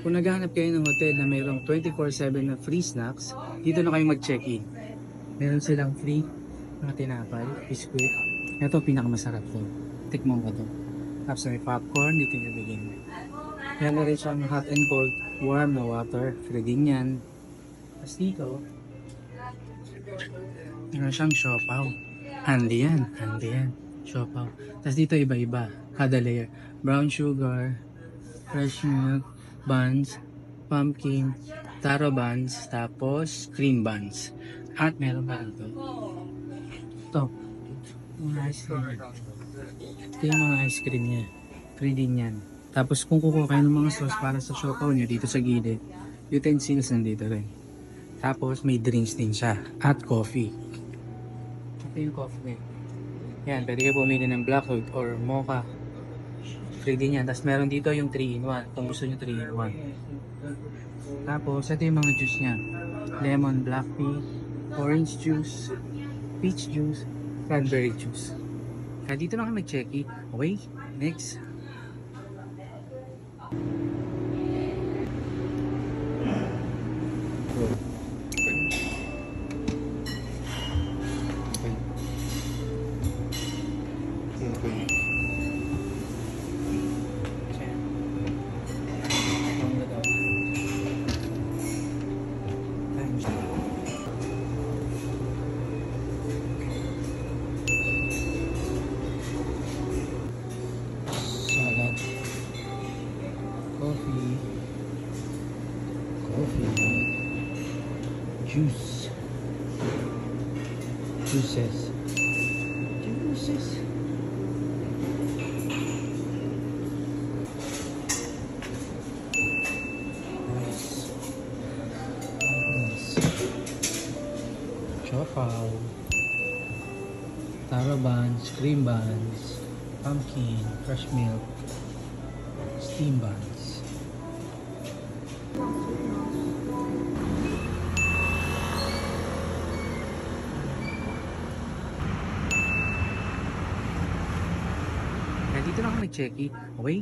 Kung naghahanap kayo ng hotel na mayroong 24/7 na free snacks, dito na kayo mag-check-in. Meron silang free mga tinapay, biskuit. Ito pinakamasarap to. Tikman ko to. Tapos may popcorn, dito yung bigyan. Meron na rin siyang hot and cold, warm na water, free din yan. Tapos dito, meron siyang siopaw. Handy yan, handy yan. Siopaw. Tapos dito iba-iba, kada layer. Brown sugar, fresh milk, buns, pumpkin, taro buns, tapos cream buns. At meron pa rito. Ito, mga ice cream. Ito yung mga ice cream niya. Free din yan. Tapos kung kukuha kayo ng mga sauce para sa siopaw nyo dito sa gilid, utensils nandito rin. Tapos may drinks din siya. At coffee. Ito yung coffee. Yan, pwede kayo pumili ng black or mocha. Free din yan. Tapos meron dito yung 3-in-1. Kung gusto nyo 3-in-1. Tapos ito yung mga juice niya. Lemon, black tea, orange juice, peach juice, cranberry juice. Kaya dito na kami mag-check-in. Okay, next. Salad, coffee, juices. Siopaw, taro buns, cream buns, pumpkin, fresh milk, steam buns. Dito na ako nag-check-in. Okay?